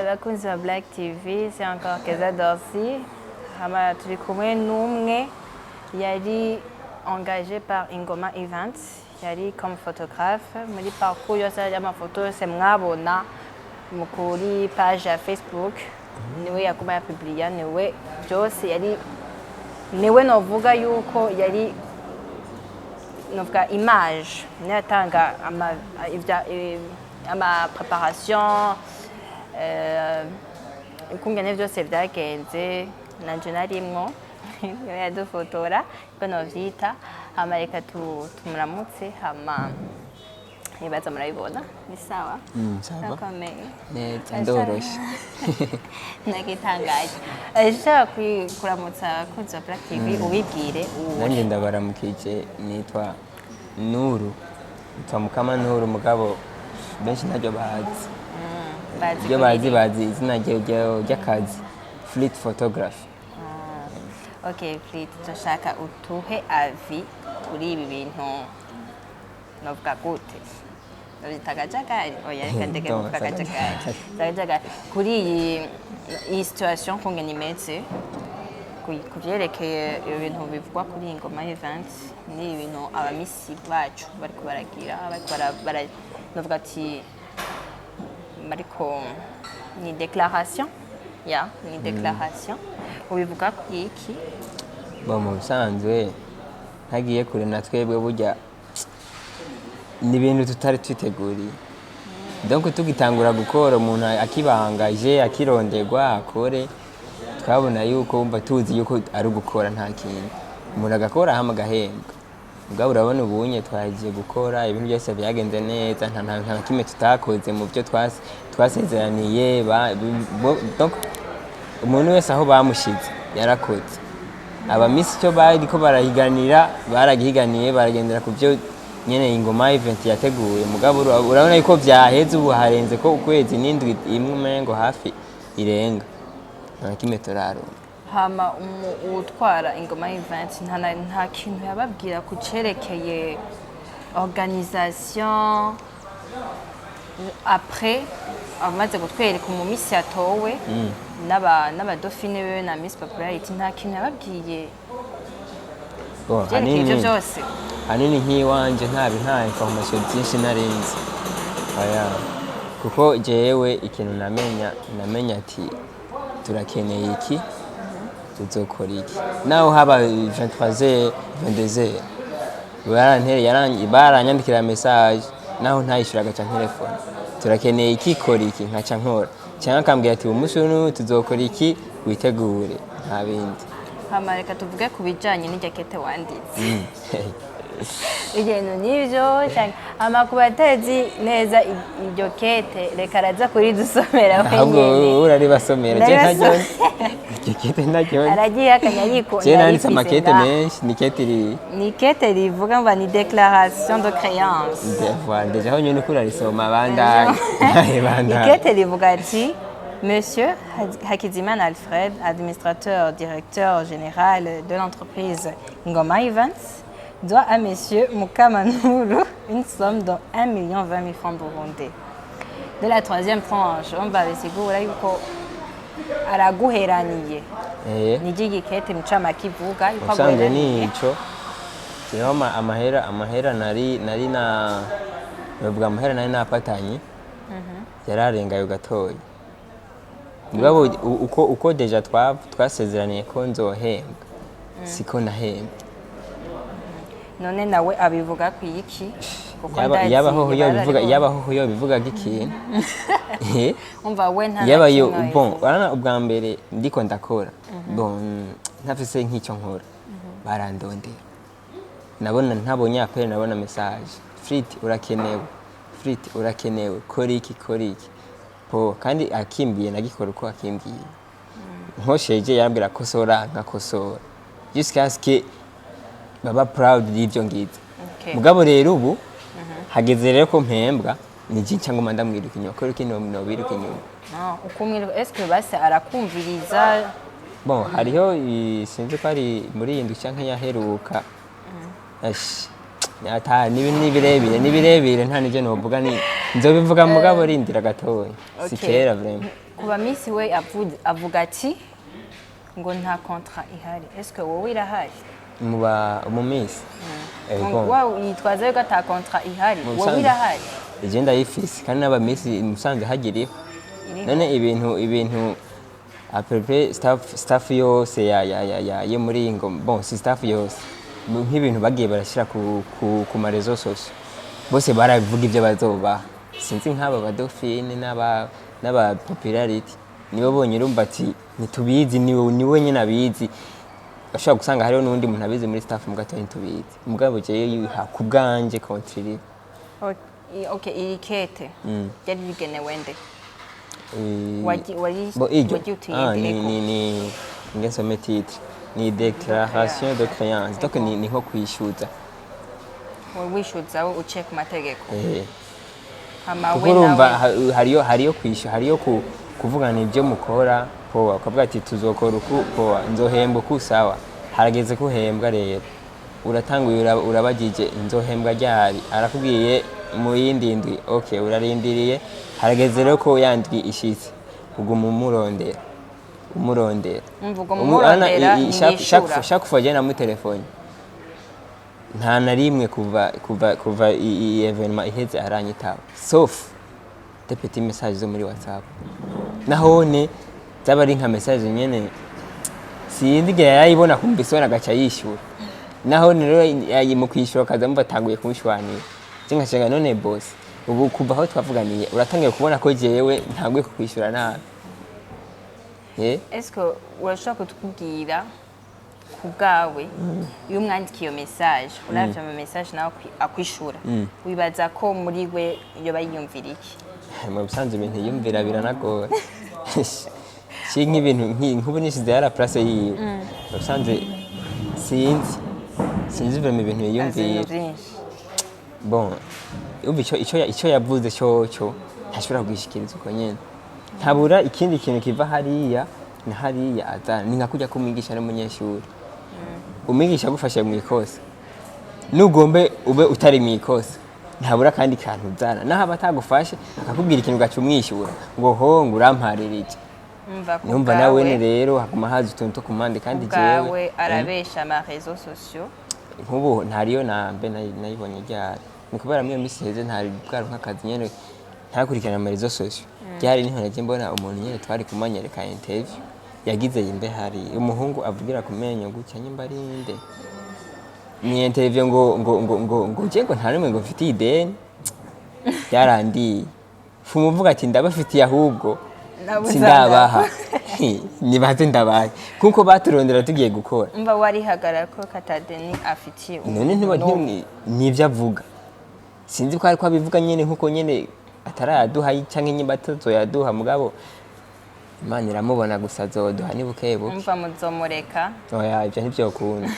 Bakunzi ba Black TV, c'est encore Keza Dorcy. Turi kumwe n'umwe yari engagé par Ingoma Events, yari comme photographe. Muri parcours yose y'amafoto yose mwabona kuri page ya Facebook, niwe yaguma yapubliya, niwe byose yari, niwe novuga yuko yari novuga image, niyatanga ama préparation ukungene byose byagenze nanje narimwo yadufotora ko novyita hama reka tumuramutse hama nibaza murabibona ni sawa sawa neza ndoroshe nagitangaje ashaka kuramutsa kunza Black TV ubibwire nanjye ndabaramukije nitwa Nuru Mukama Nuru mugabo benshi ntajyo bazi ibyo bazi izina ry'akazi Fleet Photography. Okay, Fleet, turashaka utuhe avi kuri ibi bintu novuga gute akajagari oya reka ndeke kuvuga akajagari kuri iyi situation kungene imeze ku byerekeye ibintu bivugwa kuri Ingoma Events ni ibintu abamisi bacu bariko baragira novuga ati mariko ni déclaration ni déclaration ubivuga ku iki mu bisanzwe ntagiye kure na twebwe burya ni ibintu tutari twiteguriye donc tugitangura gukora umuntu akibangaje akironderwa akore twabona yuko wumva tuzi yuko ari gukora nta kintu umuntu agakora hama agahembwa ubwo urabona ubunye twagiye gukora ibintu byose byagenze neza nta kimwe tutakoze mu byo twasezeraniye donc umuntu wese aho bamushize yarakoze abamisi cyo bariko baragihiganiye baragendera ku byo nyene Ingoma Event yateguye mugabo urabona yuko byaheze ubu harenze ko ukwezi n'indwi imwe ngo hafi irenga nta kimwe turaronka hama utwara Ingoma Events nta kintu yababwira ku cerekeye organisation après amaze gutwereka umumisi yatowe n'abadofine bewe na Miss Popularity nta kintu yababwiye byerekeye ibyo byose hanini nk'iwanje nta information byinshi narenze kuko jewe ikintu namenya ati turakeneye iki tuzokora iki naho haba 23h 22h baranyandikira message naho ntayishuraga cyane telefone turakeneye iki kora iki nkaca nkora cyangwa akambwira ati umunsi uno tuzokora iki witegure nta bindi hama reka tuvuge ku bijanye n'jakete wanditse ibintu n'ibyo amakubatezi neza iryo kete reka araza kuri dusomera ahubwo urari basomera je ntajyo kete ntajyo aragiye akanyariko je nanditse amakete menshi ni kete rivuga ngo ni déclaration de créance déjà ho nyine kurarisoma bandanye kete rivuga ati Monsieur Hakizimana Alfred, administrateur directeur général de l'entreprise Ingoma Events, doit à Monsieur Mukama Nuru une somme de 1 20 000 francs burundais. De la troisième tranche, on va bisigura yuko araguheraniye. Nijigi kete mchama kivuga yuko aguheraniye. Nico. Kiroma amahera nari bavuga amahera nari napatanye. Yararengayo gatoya. Mugabo uko deja twasezeraniye ko nzohembwa siko nahembwa none nawe abivuga ku iki kuko yabaho yo bivuga giki umva we nta barana ubwa mbere ndiko ndakora ntafise nk'icyo nkora barandondera ntabonye apel nabona message Fleet urakenewe kora iki kandi akimbiye nagikora uko akimbiye nkosheje yambira kosora nkakosora jusqu'à ce que baba proud y'ivyo ngize mugabo rero ubu hageze rero ko mpembwa ni jincha ngo mandamwiruka inyuma ko kino biruka inyuma ukumwiruka est-ce que base arakumviriza hariho sinzi ko ari muri iyi ndwi canke yaheruka Ash, ata ni birebire nta nivyo novuga ni nzobivuga mugabo rindira gatoya si Okay. kera vraiment. kuba Miss we avuga ati ngo nta contrat ihari est-ce que wowe irahari mu minsi bon wow yitwaza yuko ata contrat ihari Mu wowe Busanza. irahari igenda yifise kandi n'aba Miss musanze hagiriho Iriho. none ibintu à peu près staff yose yo muri ngo bon si staff yose nk'ibintu bagiye barashyira ku ma réseaux sociaux bose baravuga ibyo bazoba sinzi nk'aba badofine n'aba popularity nibo bonyine urumva ati ntitubizi niwe nyine abizi bashobora gusanga hariho n'undi muntu abizi muri staff mu gatoya ntitubizi mugabo jewe ku bwanje contre okay iri kete yari rigenewe nde Bon, iryo utiyendereko ni ngesome titre ni déclaration de créance donc ni nko kwishyuza wowe wishyuza uciye ku mategeko eh hama kuko we urumva nawe hariyo kwishyura hariyo kuvugana ibyo mukora powa ukavuga ati tuzokora uku powa nzohembwa uku sawa harageze kuhembwa rero uratanguye urabagije nzohembwa ryari arakubwiye mu yindi ndwi okay urarindiriye harageze rero ko yandwi ishitse uguma umurondera mvugo murondera chaque fois jana mu telefone nta na rimwe kuva iyi evenement iheze aranyitaba sauf des petits messages zo muri WhatsApp nahone zaba ari nka message nyene sindige yayibona kumbisona agaca yishyura nahone rero mu kwishyura kaza mubatanguye kumishwanira cyangwa none boss ubu kuva aho twavuganiye uratangiye kubona ko jewe ntanguye kukwishyura nabi est-ce que urashobora kutubwira ku bwawe iyo umwandikiye iyo message uravye ama message nawe akwishura wibaza ko muri we yoba yiyumvira iki mu busanzwe ibintu yumvira biranagora si nk'ibintu nk'ubu nishize yari place yiwe mu busanzwe sinzi vraiment ibintu yiyumvira bon ubu icyo yavuze cyo ntashobora kugishikiriza uko nyene ntabura ikindi kintu kiva hariya na hariya azana ni nka kujya kumwigisha n'umunyeshuri umwigisha agufashe mu ikosa nugombe ube utari mu ikosa ntabura kandi kantu uzana naho abatagufashe akakubwira ikintu gaca umwishyura ngo ho ngo uramparira numva nawe rero haguma haza utuntu two kumande kandi jewe arabesha ama réseaux sociaux nk'ubu ntariyo nambe nayibonye ryari ni kubera mwe misi heze ntari bwaro nk'akazi nyene ntakurikirana ama réseaux sociaux ryari niho naje mbona umuntu nyene twari kumanyereka interview yagize yimbe hari umuhungu avugira kumenyo gutya nyimba rinde ni interview ngo je ngo ntarimwe ngo mfite ideni yarandi fumuvuga ati ndabafitiye ahubwo sindabaha nibaze ndabaye kuko baturondera tugiye gukora mba wari hagara ko katadeni afitiye none nivyo avuga sinzi ko ari ko abivuga nyene nkuko nyene atarayaduha canke nyimba atazoyaduha mugabo Imana iramubona gusa azoduha ni bukebuke mva muzomureka oya ivyo ntivyokunda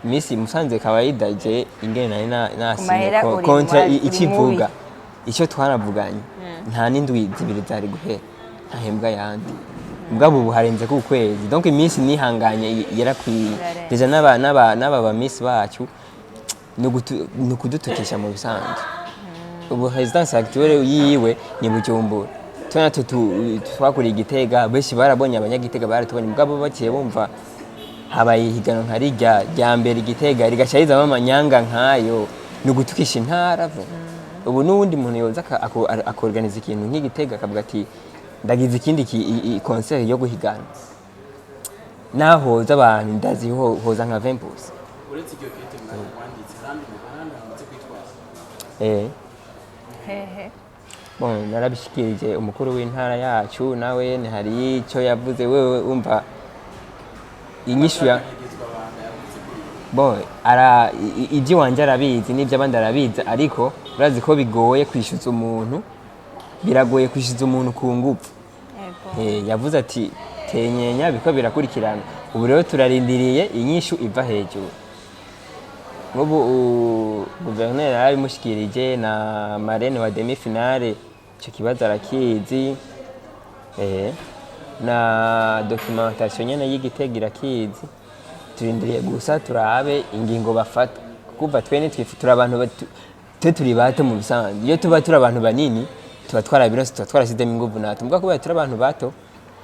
Miss Musanze kawaida je ingene nari nasinye kontra ikivuga icyo twaravuganye nta n'indwi zibiri zari guhera ntahembwa yandi mugabo ubu harenze ku kwezi donc Miss nihanganye yarakwiye deja n'aba ba Miss bacu no kudutukisha mu bisanzwe ubu residence actuelle yiwe ni Bujumbura tuna twakuriye Igitega benshi barabonye abanyagitega baratubonye mugabo bakiye bumva habaye higano nkari rya mbere Igitega rigashayiza amanyanga nkayo no gutukisha intara ubu n'undi muntu yoza akorganiza ikintu nk'Igitega akavuga ati ndagize ikindi concert yo guhigana naho z'abantu ndazi hoza nka 20%. Uretse iryo kete mwanditse kandi mubarandamitse kwitwaza. Hehe. Bon narabishikirije umukuru w'intara yacu nawe ni hari icyo yavuze wewe umva inyishu ya bon iji wanje arabizi n'ibyo abandi arabizi ariko urazi ko bigoye kwishyuza umuntu biragoye kwishyuza umuntu ku ngufu yavuze ati tenyenya biko birakurikirana ubu rero turarindiriye inyishu iva hejuru nk'ubu guverineri yarabimushikirije na marene wa demi finale icyo kibazo arakizi na documentation nyene y'Igitega irakizi turindiriye gusa turabe ingingo bafata kuva twe turi abantu twe turi bato mu bisanzwe iyo tuba turi abantu banini tuba twarabironse tuba twarasizemo inguvu natwe mbwa kubera turi abantu bato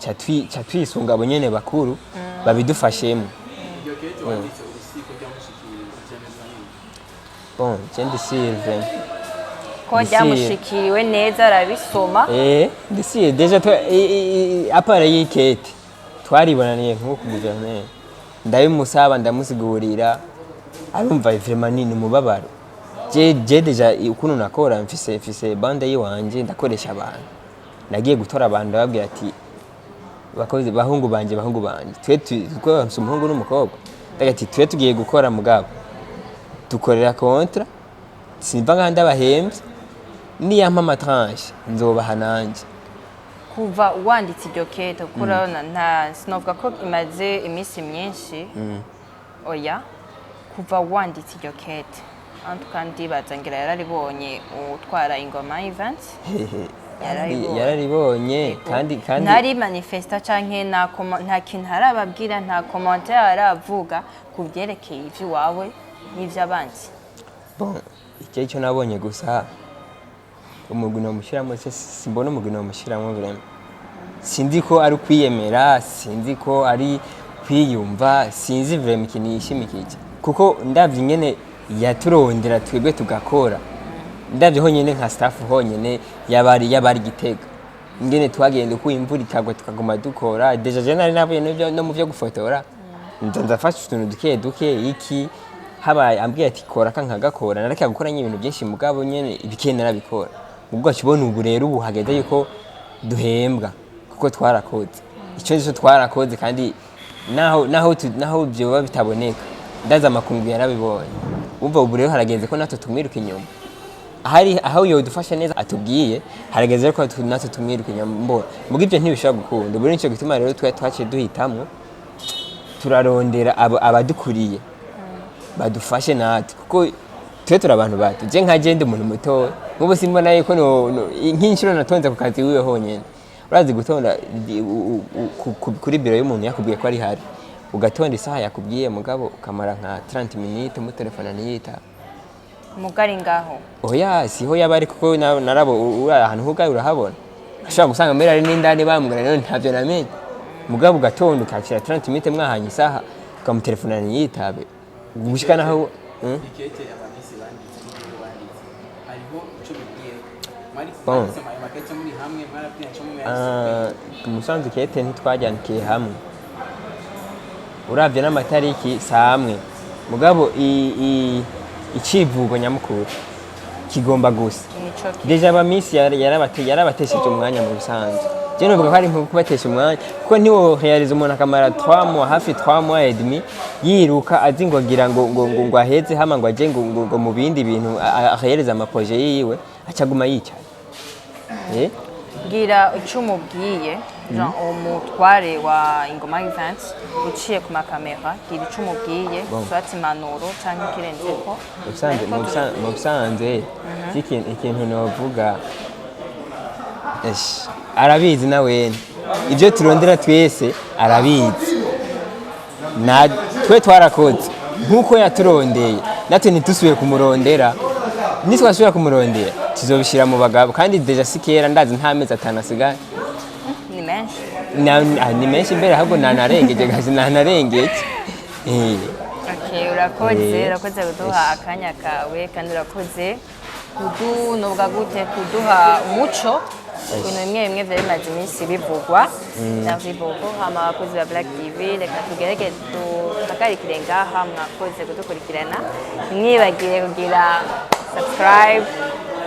ca twisunga abo nyene bakuru babidufashemo iryo kete wanditse urukiko ryamushikiye byemezwa nini bon jendi Sylvain ko ryamushikiriwe neza arabisoma ndisiye deja apara y'ikete twaribonaniye nk'uko guverineri ndabimusaba ndamusigurira arumva vraiment nini mubabaro je deja ukuntu nakora mfise bande yiwanje ndakoresha abantu nagiye gutora abantu ndababwira ati bakoze bahungu banje twe twese umuhungu n'umukobwa ndagati twe tugiye gukora mugabo dukorera kontra simva nganda bahembye niyampa amatranche nzobaha nanje kuva wanditse iryo kete kuko urabona nta sinovuga ko imaze iminsi myinshi oya kuva wanditse iryo kete kandi bazangira yararibonye utwara ingoma events yararibonye kandi ntari manifesta canke nta kintu harababwira nta commentaire haravuga ku byerekeye ivy'iwawe n'ivy'abandi bon icyo nabonye gusa umugwi nomushyiramo simbona umugwi nomushyiramo vraiment sinzi ko ari kwiyemera sinzi ko ari kwiyumva sinzi vraiment ikintu yishimikije kuko ndavye nyene yaturondera twebwe tugakora ndavye honyene nka staff honyene yabari Gitega ingene twagenda uko imvura ikagwa tukaguma dukora deja je nari navuye no mu byo gufotora ndafasha utuntu duke iki habaye ambwiye ati kora kankagakora nareka gukora ibintu byinshi mugabo nyene ibikenera bikora ubwo kibona ubu rero ubu hageze yuko duhembwa kuko twarakoze icyo cyo twarakoze kandi naho byo bitaboneka ndaza makungu yarabibonye umva ubu rero harageze ko natwe tumwiruka inyuma aho yodufasha neza atubwiye harageze ko natwe tumwiruka inyuma mbwo ibyo ntibishobora gukunda ubu nicyo gituma rero twaciye duhitamwo turarondera abadukuriye badufashe natwe kuko twe turi abantu bato je nka gende umuntu muto nk'ubu simbona yuko nk'inshuro natonze ku kazi wiwe honyene urazi gutonda kuri biro y'umuntu yakubwiye ko ari hari ugatonda isaha yakubwiye mugabo ukamara nka 30 minutes mu telefone ntiyita mugari ngaho oya siho yabari kuko narabo ahantu hugaye urahabona ashobora gusanga mbere ari n'indani bamugana none ntavyo namenye mugabo ugatonda ukakira 30 minutes mwahanye isaha ukamutelefona ntiyitabe gushika naho ikete abamisi banditse n'ibyo banditse hariho ico bigiye mwari makete muri hamwe mwarabwiye cyo mu musanze kete ntitwajyankiye hamwe uravye n'amatariki samwe mugabo icivugo nyamukuru kigomba gusa deja abamisi yarabatesheje umwanya mu bisanzwe je novuga ko ari nko kubatesha umwanya kuko niwo realize umuntu akamara 3 mois hafi 3 mois et demi yiruka azi ngo agira ngo aheze hama ngo aje ngo mu bindi bintu ahereza amaprojet yiwe acaguma yicaye gira icumubwiye Jean umutware wa Ingoma Events uciye ku makamera gira icumubwiye swati manuro canke kirenzeko mu bisanzwe ikintu novuga arabizi nawe ibyo turondera twese arabizi twe twarakoze nk'uko yaturondeye natwe ntitusubiye kumurondera nitwasubira kumurondera tuzobishyira mu bagabo kandi deja sikera ndazi nta mezi 5 asigaye ni menshi mbere ahubwo nanarengeje gazi nanarengeje urakoze kuduha akanya kawe kandi urakoze kuduha umuco ibintu bimwe byari bimaze iminsi bivugwa hama abakozi ba Black TV reka tugerageze tuhagarikire ngaha mwakoze kudukurikirana ntimwibagire kugira subscribe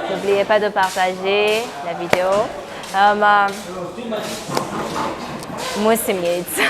n'oubliez pas de partager la vidéo umunsi mwiza